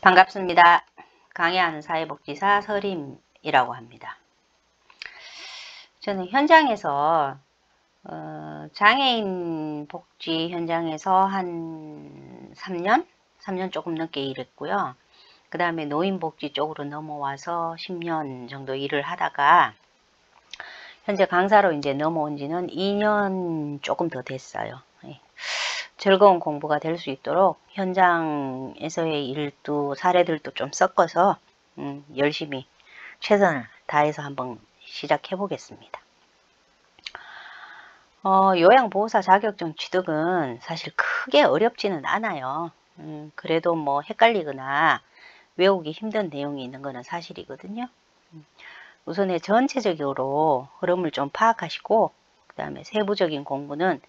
반갑습니다. 강의하는 사회복지사 서림이라고 합니다. 저는 현장에서 장애인 복지 현장에서 한 3년 조금 넘게 일했고요. 그 다음에 노인복지 쪽으로 넘어와서 10년 정도 일을 하다가 현재 강사로 이제 넘어온 지는 2년 조금 더 됐어요. 즐거운 공부가 될 수 있도록 현장에서의 일도 사례들도 좀 섞어서 열심히 최선을 다해서 한번 시작해 보겠습니다. 요양보호사 자격증 취득은 사실 크게 어렵지는 않아요. 그래도 뭐 헷갈리거나 외우기 힘든 내용이 있는 것은 사실이거든요. 우선에 전체적으로 흐름을 좀 파악하시고 그 다음에 세부적인 공부는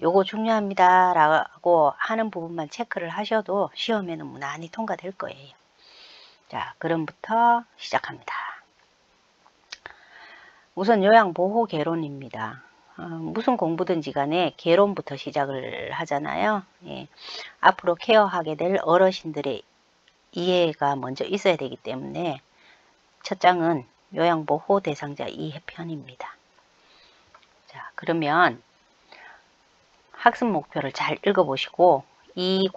요거 중요합니다 라고 하는 부분만 체크를 하셔도 시험에는 무난히 통과될 거예요. 자, 그럼부터 시작합니다. 우선 요양보호 개론입니다. 무슨 공부든지 간에 개론부터 시작을 하잖아요. 예. 앞으로 케어하게 될 어르신들의 이해가 먼저 있어야 되기 때문에 첫 장은 요양보호 대상자 이해편입니다. 자, 그러면 학습 목표를 잘 읽어보시고 이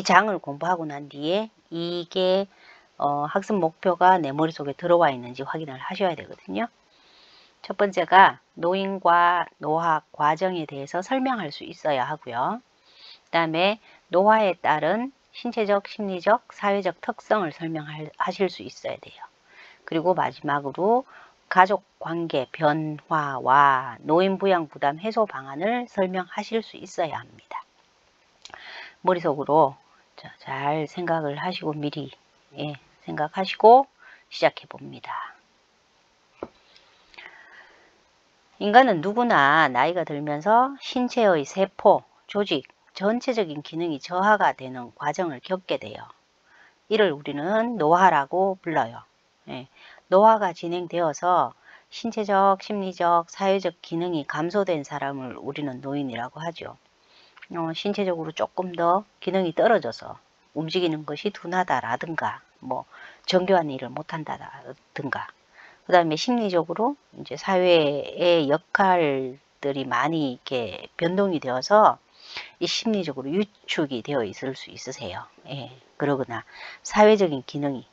장을 공부하고 난 뒤에 이게 학습 목표가 내 머릿속에 들어와 있는지 확인을 하셔야 되거든요. 첫 번째가 노인과 노화 과정에 대해서 설명할 수 있어야 하고요. 그 다음에 노화에 따른 신체적, 심리적, 사회적 특성을 설명하실 수 있어야 돼요. 그리고 마지막으로 가족관계 변화와 노인부양 부담 해소 방안을 설명하실 수 있어야 합니다. 머릿속으로 잘 생각을 하시고 미리 생각하시고 시작해 봅니다. 인간은 누구나 나이가 들면서 신체의 세포, 조직, 전체적인 기능이 저하가 되는 과정을 겪게 돼요. 이를 우리는 노화라고 불러요. 노화가 진행되어서 신체적, 심리적, 사회적 기능이 감소된 사람을 우리는 노인이라고 하죠. 신체적으로 조금 더 기능이 떨어져서 움직이는 것이 둔하다라든가, 뭐 정교한 일을 못한다라든가, 그 다음에 심리적으로 이제 사회의 역할들이 많이 이렇게 변동이 되어서 이 심리적으로 위축이 되어 있을 수 있으세요. 그러거나 사회적인 기능이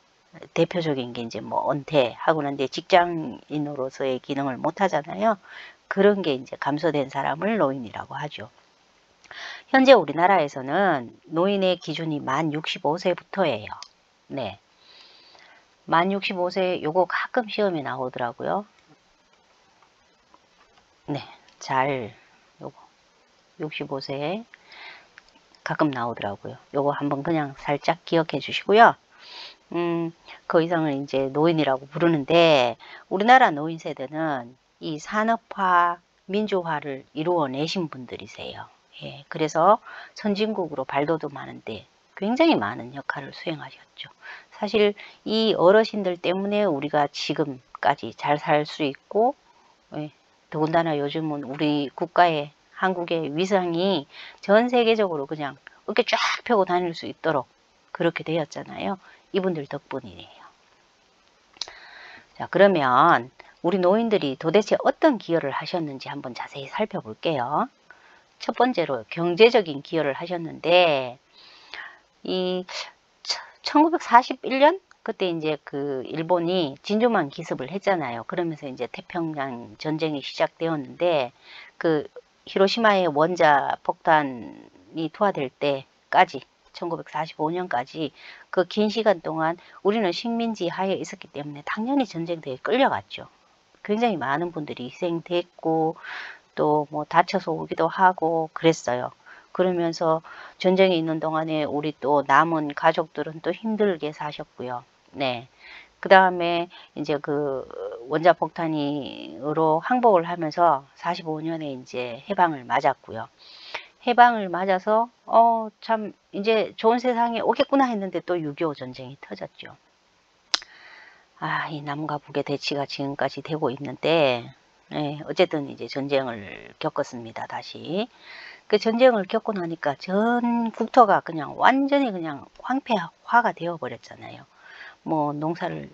대표적인 게 이제 뭐 은퇴하고 난 뒤에 직장인으로서의 기능을 못 하잖아요. 그런 게 이제 감소된 사람을 노인이라고 하죠. 현재 우리나라에서는 노인의 기준이 만 65세부터예요. 네. 만 65세 요거 가끔 시험에 나오더라고요. 네. 요거 65세 가끔 나오더라고요. 요거 한번 그냥 살짝 기억해 주시고요. 그 이상을 이제 노인이라고 부르는데 우리나라 노인 세대는 이 산업화, 민주화를 이루어내신 분들이세요. 그래서 선진국으로 발돋움 하는데 굉장히 많은 역할을 수행하셨죠. 사실 이 어르신들 때문에 우리가 지금까지 잘 살 수 있고 더군다나 요즘은 우리 국가의 한국의 위상이 전 세계적으로 그냥 어깨 쫙 펴고 다닐 수 있도록 그렇게 되었잖아요. 이분들 덕분이에요. 자, 그러면 우리 노인들이 도대체 어떤 기여를 하셨는지 한번 자세히 살펴볼게요. 첫 번째로 경제적인 기여를 하셨는데 이 1941년 그때 이제 그 일본이 진주만 기습을 했잖아요. 그러면서 이제 태평양 전쟁이 시작되었는데 그 히로시마의 원자 폭탄이 투하될 때까지 1945년까지 그 긴 시간 동안 우리는 식민지 하에 있었기 때문에 당연히 전쟁터에 끌려갔죠. 굉장히 많은 분들이 희생됐고 또 뭐 다쳐서 오기도 하고 그랬어요. 그러면서 전쟁에 있는 동안에 우리 또 남은 가족들은 또 힘들게 사셨고요. 네. 그 다음에 이제 그 원자폭탄으로 항복을 하면서 45년에 이제 해방을 맞았고요. 해방을 맞아서 참 이제 좋은 세상에 오겠구나 했는데 또 6.25 전쟁이 터졌죠. 이 남과 북의 대치가 지금까지 되고 있는데 어쨌든 이제 전쟁을 겪었습니다. 다시. 그 전쟁을 겪고 나니까 전 국토가 그냥 완전히 그냥 황폐화가 되어 버렸잖아요. 뭐 농사를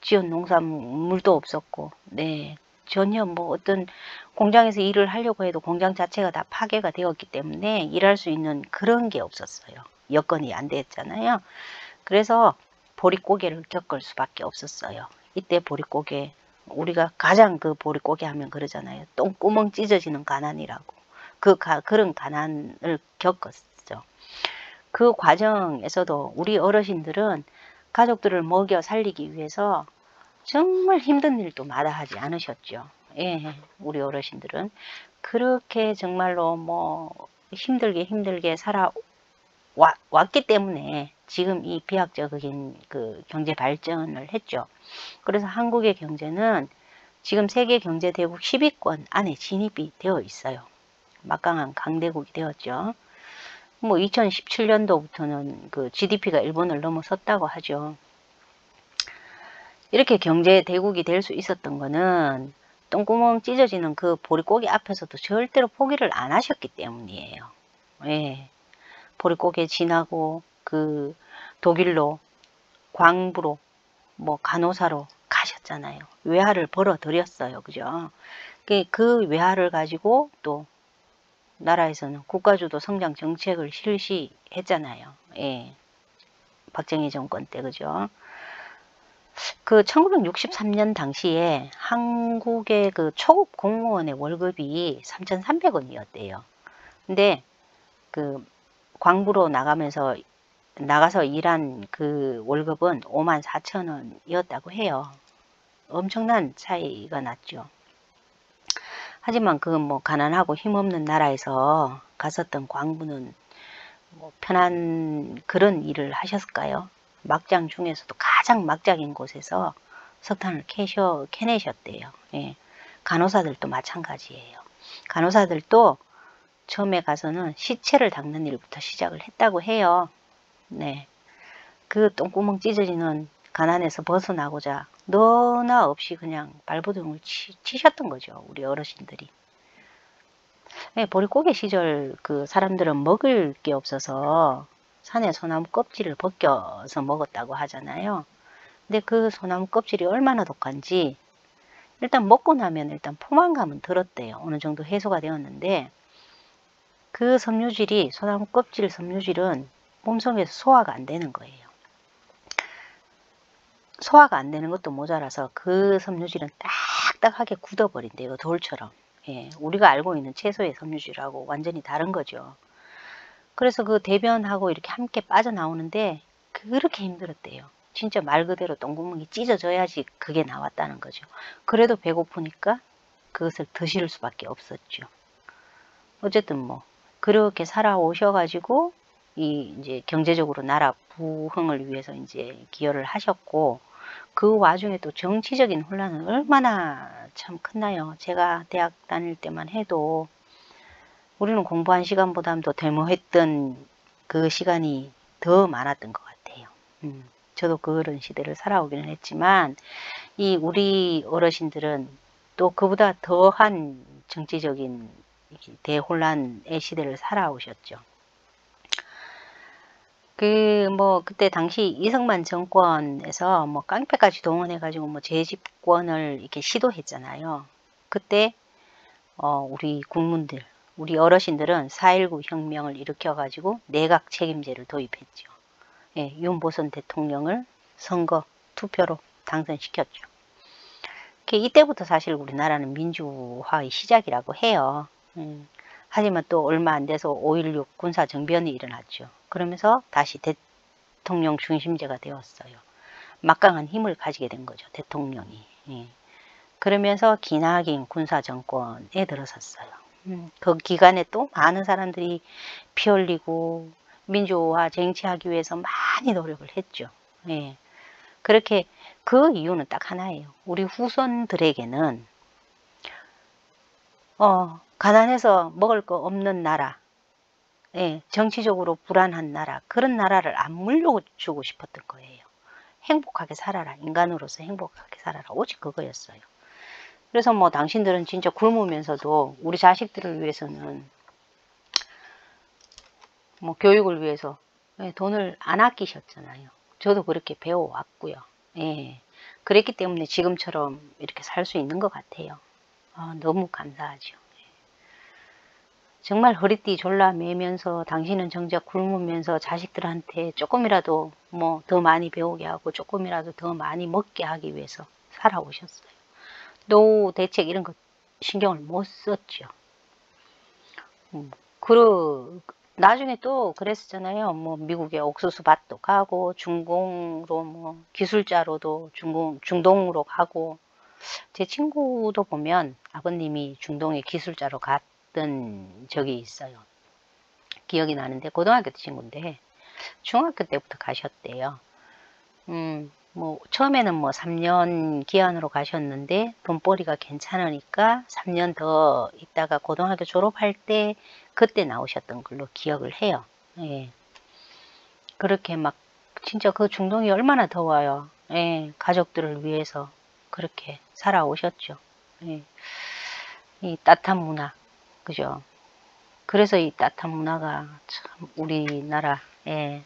지은 농산물도 없었고, 네. 전혀 뭐 어떤 공장에서 일을 하려고 해도 공장 자체가 다 파괴가 되었기 때문에 일할 수 있는 그런 게 없었어요. 여건이 안 됐잖아요. 그래서 보릿고개를 겪을 수밖에 없었어요. 이때 보릿고개, 우리가 가장 그 보릿고개 하면 그러잖아요. 똥구멍 찢어지는 가난이라고. 그런 가난을 겪었죠. 그 과정에서도 우리 어르신들은 가족들을 먹여 살리기 위해서 정말 힘든 일도 마다하지 않으셨죠. 예, 우리 어르신들은 그렇게 정말로 뭐 힘들게 왔기 때문에 지금 이 비약적인 그 경제 발전을 했죠. 그래서 한국의 경제는 지금 세계 경제 대국 10위권 안에 진입이 되어 있어요. 막강한 강대국이 되었죠. 뭐 2017년도부터는 그 GDP가 일본을 넘어섰다고 하죠. 이렇게 경제 대국이 될 수 있었던 거는 똥구멍 찢어지는 그 보릿고개 앞에서도 절대로 포기를 안 하셨기 때문이에요. 예. 보릿고개 지나고 그 독일로 광부로 뭐 간호사로 가셨잖아요. 외화를 벌어 들였어요. 그죠? 그 외화를 가지고 또 나라에서는 국가주도 성장 정책을 실시했잖아요. 예. 박정희 정권 때 그죠? 그 1963년 당시에 한국의 그 초급 공무원의 월급이 3,300원이었대요. 근데 그 광부로 나가서 일한 그 월급은 54,000원이었다고 해요. 엄청난 차이가 났죠. 하지만 그 뭐 가난하고 힘없는 나라에서 갔었던 광부는 뭐 편한 그런 일을 하셨을까요? 막장 중에서도 가장 막장인 곳에서 석탄을 캐내셨대요. 예. 간호사들도 마찬가지예요. 간호사들도 처음에 가서는 시체를 닦는 일부터 시작을 했다고 해요. 네. 그 똥구멍 찢어지는 가난에서 벗어나고자 너나 없이 그냥 발버둥을 치셨던 거죠. 우리 어르신들이. 네, 보릿고개 시절 그 사람들은 먹을 게 없어서 산에 소나무 껍질을 벗겨서 먹었다고 하잖아요. 근데 그 소나무 껍질이 얼마나 독한지 일단 먹고 나면 일단 포만감은 들었대요. 어느 정도 해소가 되었는데 그 섬유질이 소나무 껍질 섬유질은 몸속에서 소화가 안 되는 거예요. 소화가 안 되는 것도 모자라서 그 섬유질은 딱딱하게 굳어버린대요. 돌처럼. 예, 우리가 알고 있는 채소의 섬유질하고 완전히 다른 거죠. 그래서 그 대변하고 이렇게 함께 빠져나오는데 그렇게 힘들었대요. 진짜 말 그대로 똥구멍이 찢어져야지 그게 나왔다는 거죠. 그래도 배고프니까 그것을 드실 수밖에 없었죠. 어쨌든 뭐 그렇게 살아오셔가지고 이제 경제적으로 나라 부흥을 위해서 이제 기여를 하셨고 그 와중에 또 정치적인 혼란은 얼마나 참 컸나요? 제가 대학 다닐 때만 해도 우리는 공부한 시간보다도 데모했던 그 시간이 더 많았던 것 같아요. 저도 그런 시대를 살아오기는 했지만 이 우리 어르신들은 또 그보다 더한 정치적인 대혼란의 시대를 살아오셨죠. 그때 당시 이승만 정권에서 뭐 깡패까지 동원해가지고 뭐 재집권을 이렇게 시도했잖아요. 그때, 우리 국민들, 우리 어르신들은 4.19 혁명을 일으켜가지고 내각 책임제를 도입했죠. 예, 윤보선 대통령을 선거 투표로 당선시켰죠. 이때부터 사실 우리나라는 민주화의 시작이라고 해요. 하지만 또 얼마 안 돼서 5.16 군사정변이 일어났죠. 그러면서 다시 대통령 중심제가 되었어요. 막강한 힘을 가지게 된 거죠. 대통령이. 예. 그러면서 기나긴 군사정권에 들어섰어요. 그 기간에 또 많은 사람들이 피 흘리고 민주화 쟁취하기 위해서 많이 노력을 했죠. 예. 그렇게 그 이유는 딱 하나예요. 우리 후손들에게는 가난해서 먹을 거 없는 나라, 예, 정치적으로 불안한 나라, 그런 나라를 안 물려주고 싶었던 거예요. 행복하게 살아라. 인간으로서 행복하게 살아라. 오직 그거였어요. 그래서 뭐 당신들은 진짜 굶으면서도 우리 자식들을 위해서는 뭐 교육을 위해서 예, 돈을 안 아끼셨잖아요. 저도 그렇게 배워왔고요. 예. 그랬기 때문에 지금처럼 이렇게 살 수 있는 것 같아요. 너무 감사하죠. 정말 허리띠 졸라매면서 당신은 정작 굶으면서 자식들한테 조금이라도 뭐 더 많이 배우게 하고 조금이라도 더 많이 먹게 하기 위해서 살아오셨어요. 노후 대책 이런 거 신경을 못 썼죠. 그 나중에 또 그랬었잖아요. 뭐 미국에 옥수수 밭도 가고 중공으로 뭐 기술자로도 중동으로 가고 제 친구도 보면 아버님이 중동에 기술자로 갔던 적이 있어요. 기억이 나는데 고등학교 때 친구인데 중학교 때부터 가셨대요. 뭐 처음에는 뭐 3년 기한으로 가셨는데 돈벌이가 괜찮으니까 3년 더 있다가 고등학교 졸업할 때 그때 나오셨던 걸로 기억을 해요. 예. 그렇게 막 진짜 그 중동이 얼마나 더워요. 예. 가족들을 위해서 그렇게 살아오셨죠. 예. 이 따뜻한 문화, 그죠? 그래서 이 따뜻한 문화가 참 우리나라에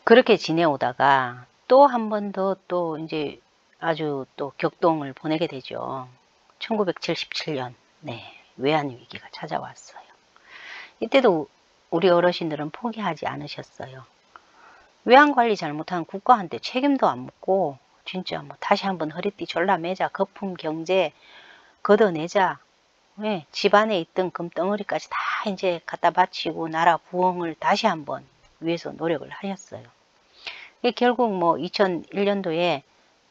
그렇게 지내오다가 또 한 번 더 또 이제 아주 또 격동을 보내게 되죠. 1977년, 네, 외환위기가 찾아왔어요. 이때도 우리 어르신들은 포기하지 않으셨어요. 외환관리 잘못한 국가한테 책임도 안 묻고 진짜 뭐 다시 한번 허리띠 졸라매자, 거품 경제 걷어내자, 네, 집안에 있던 금덩어리까지 다 이제 갖다 바치고 나라 부흥을 다시 한번 위해서 노력을 하셨어요. 결국 뭐 2001년도에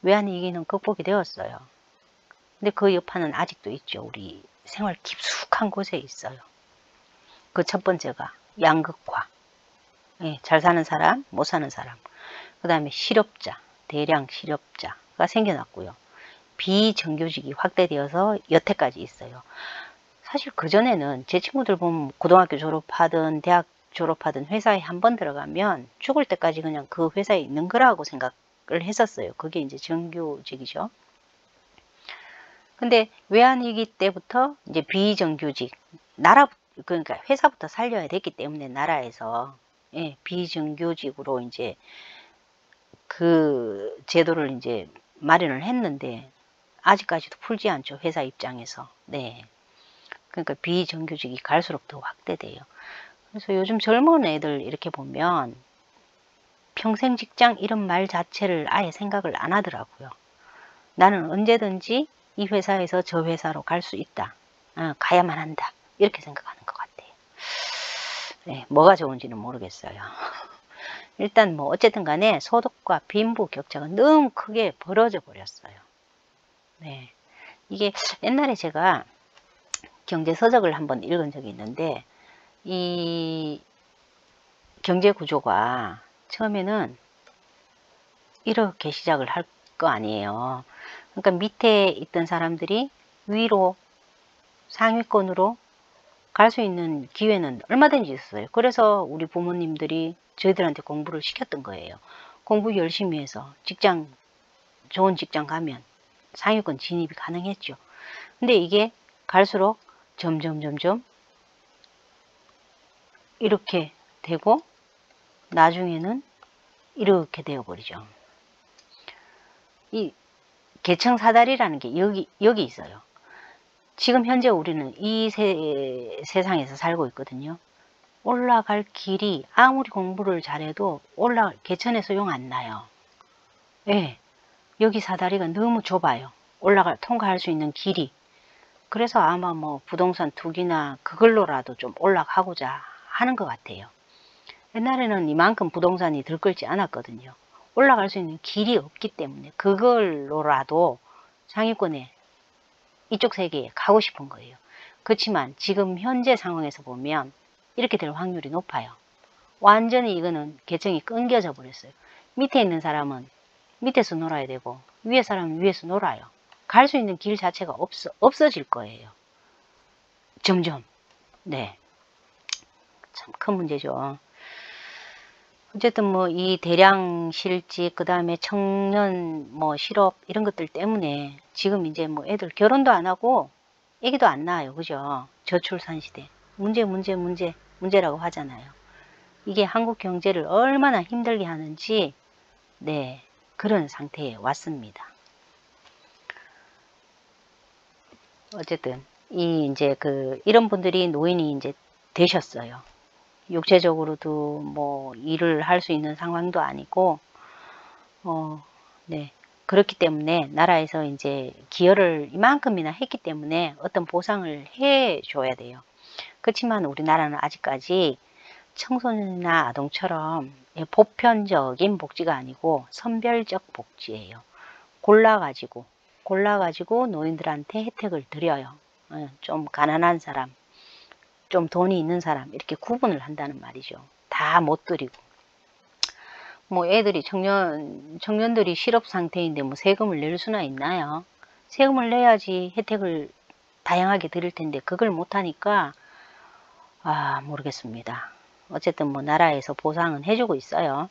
외환위기는 극복이 되었어요. 근데 그 여파는 아직도 있죠. 우리 생활 깊숙한 곳에 있어요. 그 첫 번째가 양극화. 예, 잘 사는 사람, 못 사는 사람. 그 다음에 실업자, 대량 실업자가 생겨났고요. 비정규직이 확대되어서 여태까지 있어요. 사실 그전에는 제 친구들 보면 고등학교 졸업하든 대학 졸업하든 회사에 한 번 들어가면 죽을 때까지 그냥 그 회사에 있는 거라고 생각을 했었어요. 그게 이제 정규직이죠. 근데 외환위기 때부터 이제 비정규직, 그러니까 회사부터 살려야 됐기 때문에 나라에서, 예, 비정규직으로 이제 그 제도를 이제 마련을 했는데 아직까지도 풀지 않죠. 회사 입장에서. 네. 그러니까 비정규직이 갈수록 더 확대돼요. 그래서 요즘 젊은 애들 이렇게 보면 평생 직장 이런 말 자체를 아예 생각을 안 하더라고요. 나는 언제든지 이 회사에서 저 회사로 갈 수 있다. 가야만 한다. 이렇게 생각하는 것 같아요. 네, 뭐가 좋은지는 모르겠어요. 일단 뭐 어쨌든 간에 소득과 빈부 격차가 너무 크게 벌어져 버렸어요. 네. 이게 옛날에 제가 경제 서적을 한번 읽은 적이 있는데 이 경제 구조가 처음에는 이렇게 시작을 할 거 아니에요. 그러니까 밑에 있던 사람들이 위로 상위권으로 갈 수 있는 기회는 얼마든지 있었어요. 그래서 우리 부모님들이 저희들한테 공부를 시켰던 거예요. 공부 열심히 해서 직장, 좋은 직장 가면 상위권 진입이 가능했죠. 근데 이게 갈수록 점점 이렇게 되고 나중에는 이렇게 되어버리죠. 이 계층사다리라는 게 여기 있어요. 지금 현재 우리는 이 세상에서 살고 있거든요. 올라갈 길이 아무리 공부를 잘해도 개천에 소용 안 나요. 예, 여기 사다리가 너무 좁아요. 통과할 수 있는 길이. 그래서 아마 뭐 부동산 투기나 그걸로라도 좀 올라가고자 하는 것 같아요. 옛날에는 이만큼 부동산이 들끓지 않았거든요. 올라갈 수 있는 길이 없기 때문에 그걸로라도 상위권에 이쪽 세계에 가고 싶은 거예요. 그렇지만 지금 현재 상황에서 보면 이렇게 될 확률이 높아요. 완전히 이거는 계층이 끊겨져 버렸어요. 밑에 있는 사람은 밑에서 놀아야 되고 위에 사람은 위에서 놀아요. 갈 수 있는 길 자체가 없어질 거예요. 점점. 네. 참 큰 문제죠. 어쨌든 뭐 이 대량 실직, 그 다음에 청년 뭐 실업 이런 것들 때문에 지금 이제 뭐 애들 결혼도 안 하고 애기도 안 낳아요. 그죠? 저출산 시대. 문제라고 하잖아요. 이게 한국 경제를 얼마나 힘들게 하는지 네, 그런 상태에 왔습니다. 어쨌든 이제 이런 분들이 노인이 이제 되셨어요. 육체적으로도 뭐 일을 할 수 있는 상황도 아니고 네. 그렇기 때문에 나라에서 이제 기여를 이만큼이나 했기 때문에 어떤 보상을 해 줘야 돼요. 그렇지만 우리나라는 아직까지 청소년이나 아동처럼 보편적인 복지가 아니고 선별적 복지예요. 골라가지고 노인들한테 혜택을 드려요. 좀 가난한 사람, 좀 돈이 있는 사람 이렇게 구분을 한다는 말이죠. 다 못 드리고. 뭐 애들이 청년들이 실업 상태인데 뭐 세금을 낼 수나 있나요? 세금을 내야지 혜택을 다양하게 드릴 텐데 그걸 못하니까 모르겠습니다. 어쨌든 뭐 나라에서 보상은 해주고 있어요.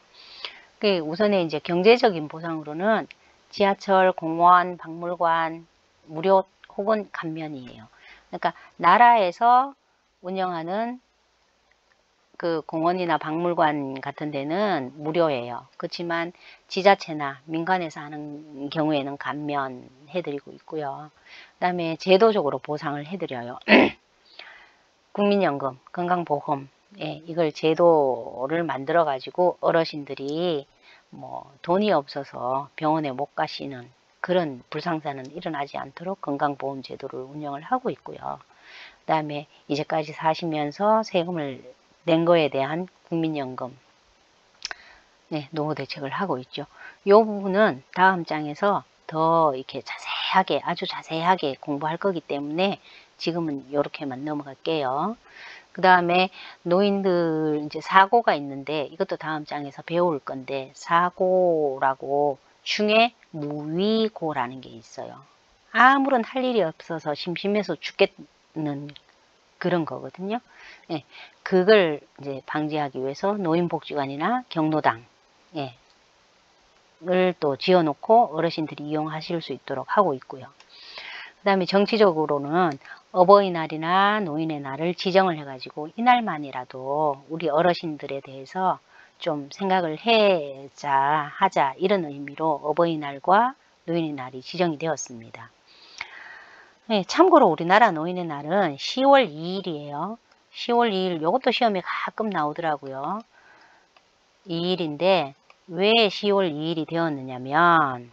우선에 이제 경제적인 보상으로는 지하철, 공원, 박물관 무료 혹은 감면이에요. 그러니까 나라에서 운영하는 그 공원이나 박물관 같은 데는 무료예요. 그렇지만 지자체나 민간에서 하는 경우에는 감면해드리고 있고요. 그 다음에 제도적으로 보상을 해드려요. 국민연금, 건강보험, 이걸 제도를 만들어 가지고 어르신들이 뭐 돈이 없어서 병원에 못 가시는 그런 불상사는 일어나지 않도록 건강보험 제도를 운영을 하고 있고요. 그 다음에 이제까지 사시면서 세금을 낸 거에 대한 국민연금, 노후 대책을 하고 있죠. 이 부분은 다음 장에서 더 이렇게 자세하게, 아주 자세하게 공부할 거기 때문에 지금은 이렇게만 넘어갈게요. 그 다음에 노인들 이제 사고가 있는데 이것도 다음 장에서 배울 건데 사고라고 중에 무위고라는 게 있어요. 아무런 할 일이 없어서 심심해서 죽겠는 그런 거거든요. 그걸 이제 방지하기 위해서 노인복지관이나 경로당 을 또 지어놓고 어르신들이 이용하실 수 있도록 하고 있고요. 그 다음에 정치적으로는 어버이날이나 노인의 날을 지정을 해가지고 이날만이라도 우리 어르신들에 대해서 좀 생각을 하자 이런 의미로 어버이날과 노인의 날이 지정이 되었습니다. 참고로 우리나라 노인의 날은 10월 2일이에요. 10월 2일 이것도 시험에 가끔 나오더라고요. 2일인데 왜 10월 2일이 되었느냐면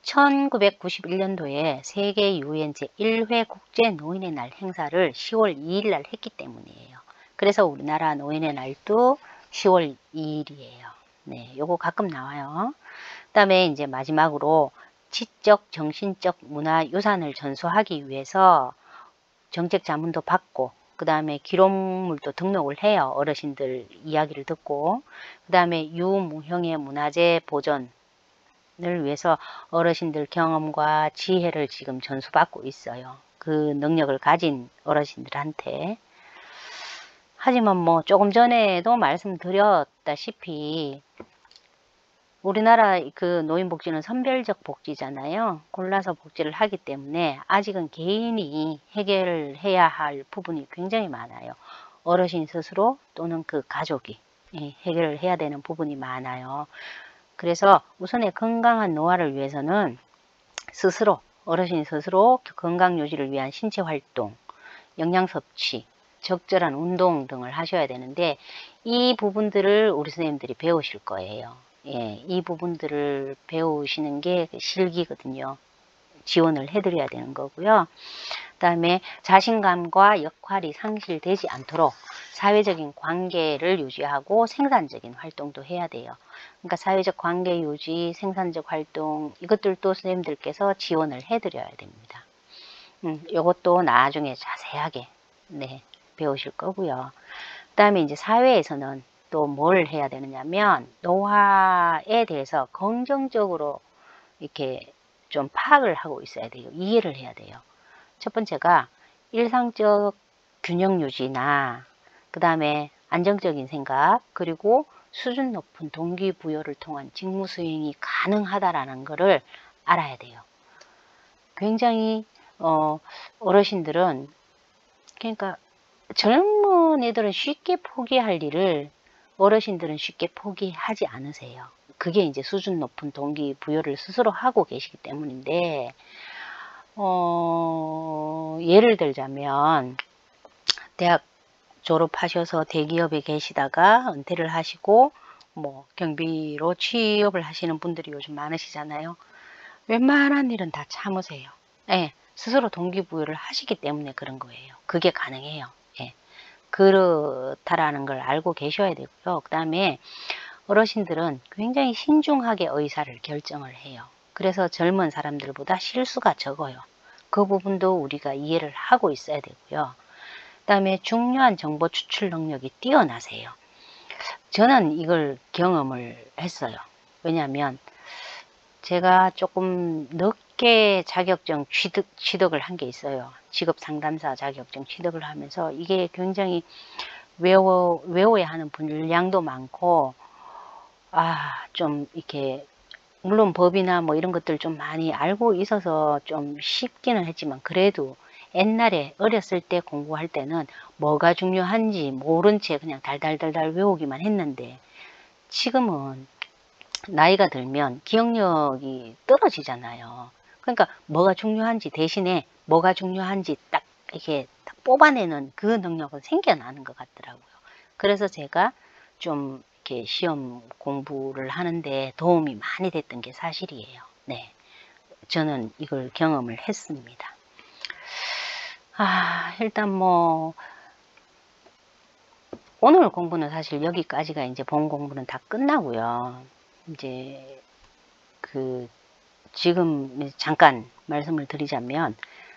1991년도에 세계 유엔 제1회 국제 노인의 날 행사를 10월 2일 날 했기 때문이에요. 그래서 우리나라 노인의 날도 10월 2일이에요. 네, 요거 가끔 나와요. 그다음에 이제 마지막으로 지적, 정신적 문화유산을 전수하기 위해서 정책 자문도 받고 그 다음에 기록물도 등록을 해요. 어르신들 이야기를 듣고 그 다음에 유무형의 문화재 보존을 위해서 어르신들 경험과 지혜를 지금 전수받고 있어요. 그 능력을 가진 어르신들한테. 하지만 뭐 조금 전에도 말씀드렸다시피 우리나라 그 노인복지는 선별적 복지잖아요. 골라서 복지를 하기 때문에 아직은 개인이 해결해야 할 부분이 굉장히 많아요. 어르신 스스로 또는 그 가족이 해결을 해야 되는 부분이 많아요. 그래서 우선의 건강한 노화를 위해서는 어르신 스스로 건강 유지를 위한 신체 활동, 영양 섭취, 적절한 운동 등을 하셔야 되는데 이 부분들을 우리 선생님들이 배우실 거예요. 이 부분들을 배우시는 게 실기거든요. 지원을 해드려야 되는 거고요. 그 다음에 자신감과 역할이 상실되지 않도록 사회적인 관계를 유지하고 생산적인 활동도 해야 돼요. 그러니까 사회적 관계 유지, 생산적 활동 이것들도 선생님들께서 지원을 해드려야 됩니다. 이것도 나중에 자세하게 배우실 거고요. 그 다음에 이제 사회에서는 또 뭘 해야 되느냐면 노화에 대해서 긍정적으로 이렇게 좀 파악을 하고 있어야 돼요. 이해를 해야 돼요. 첫 번째가 일상적 균형 유지나 그 다음에 안정적인 생각 그리고 수준 높은 동기부여를 통한 직무 수행이 가능하다라는 것을 알아야 돼요. 굉장히 어르신들은 그러니까 젊은 애들은 쉽게 포기할 일을 어르신들은 쉽게 포기하지 않으세요. 그게 이제 수준 높은 동기부여를 스스로 하고 계시기 때문인데, 예를 들자면, 대학 졸업하셔서 대기업에 계시다가 은퇴를 하시고, 뭐, 경비로 취업을 하시는 분들이 요즘 많으시잖아요. 웬만한 일은 다 참으세요. 예, 스스로 동기부여를 하시기 때문에 그런 거예요. 그게 가능해요. 예, 그렇다라는 걸 알고 계셔야 되고요. 그 다음에 어르신들은 굉장히 신중하게 의사를 결정을 해요. 그래서 젊은 사람들보다 실수가 적어요. 그 부분도 우리가 이해를 하고 있어야 되고요. 그 다음에 중요한 정보 추출 능력이 뛰어나세요. 저는 이걸 경험을 했어요. 왜냐하면 제가 조금 늦게 자격증 취득을 한 게 있어요. 직업 상담사 자격증 취득을 하면서 이게 굉장히 외워야 하는 분량도 많고, 좀 이렇게, 물론 법이나 뭐 이런 것들 좀 많이 알고 있어서 좀 쉽기는 했지만, 그래도 옛날에 어렸을 때 공부할 때는 뭐가 중요한지 모른 채 그냥 달달달달 외우기만 했는데, 지금은 나이가 들면 기억력이 떨어지잖아요. 그러니까 뭐가 중요한지 대신에 뭐가 중요한지 딱 이렇게 딱 뽑아내는 그 능력은 생겨나는 것 같더라고요. 그래서 제가 좀 이렇게 시험 공부를 하는데 도움이 많이 됐던 게 사실이에요. 네. 저는 이걸 경험을 했습니다. 일단 뭐, 오늘 공부는 사실 여기까지가 이제 본 공부는 다 끝나고요. 이제 그 지금 잠깐 말씀을 드리자면,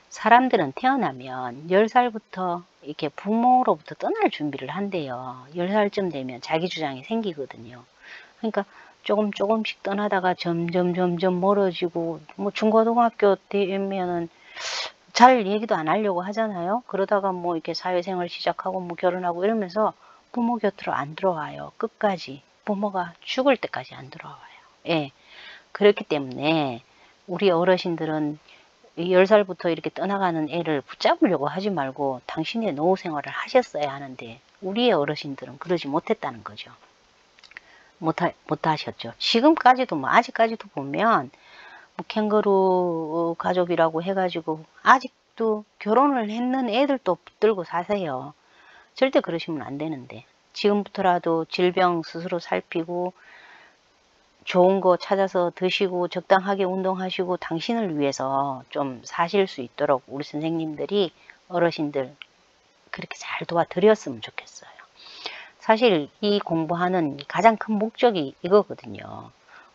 사람들은 태어나면 10살부터 이렇게 부모로부터 떠날 준비를 한대요. 10살쯤 되면 자기 주장이 생기거든요. 그러니까 조금씩 떠나다가 점점 멀어지고, 뭐 중고등학교 되면은 잘 얘기도 안 하려고 하잖아요. 그러다가 뭐 이렇게 사회생활 시작하고 뭐 결혼하고 이러면서 부모 곁으로 안 들어와요. 끝까지. 부모가 죽을 때까지 안 들어와요. 예. 그렇기 때문에 우리 어르신들은 10살부터 이렇게 떠나가는 애를 붙잡으려고 하지 말고 당신의 노후 생활을 하셨어야 하는데, 우리의 어르신들은 그러지 못했다는 거죠. 못하셨죠. 지금까지도 뭐 아직까지도 보면 뭐 캥거루 가족이라고 해가지고 아직도 결혼을 했는 애들도 붙들고 사세요. 절대 그러시면 안 되는데, 지금부터라도 질병 스스로 살피고 좋은 거 찾아서 드시고 적당하게 운동하시고 당신을 위해서 좀 사실 수 있도록 우리 선생님들이 어르신들 그렇게 잘 도와드렸으면 좋겠어요. 사실 이 공부하는 가장 큰 목적이 이거거든요.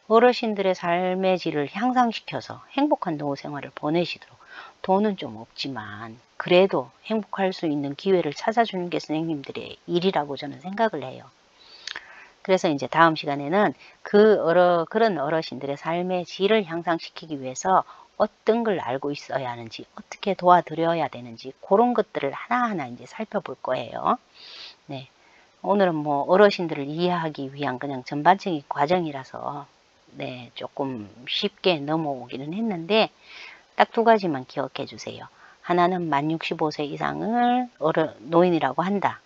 어르신들의 삶의 질을 향상시켜서 행복한 노후 생활을 보내시도록, 돈은 좀 없지만 그래도 행복할 수 있는 기회를 찾아주는 게 선생님들의 일이라고 저는 생각을 해요. 그래서 이제 다음 시간에는 그런 어르신들의 삶의 질을 향상시키기 위해서 어떤 걸 알고 있어야 하는지, 어떻게 도와드려야 되는지, 그런 것들을 하나하나 이제 살펴볼 거예요. 네. 오늘은 뭐 어르신들을 이해하기 위한 그냥 전반적인 과정이라서, 네, 조금 쉽게 넘어오기는 했는데, 딱 두 가지만 기억해 주세요. 하나는 만 65세 이상을 노인이라고 한다.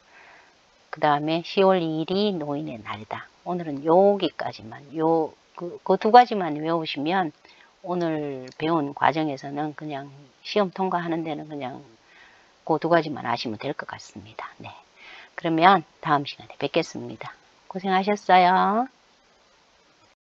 그 다음에 10월 2일이 노인의 날이다. 오늘은 여기까지만, 그 두 가지만 외우시면 오늘 배운 과정에서는 그냥 시험 통과하는 데는 그냥 그 두 가지만 아시면 될 것 같습니다. 네. 그러면 다음 시간에 뵙겠습니다. 고생하셨어요.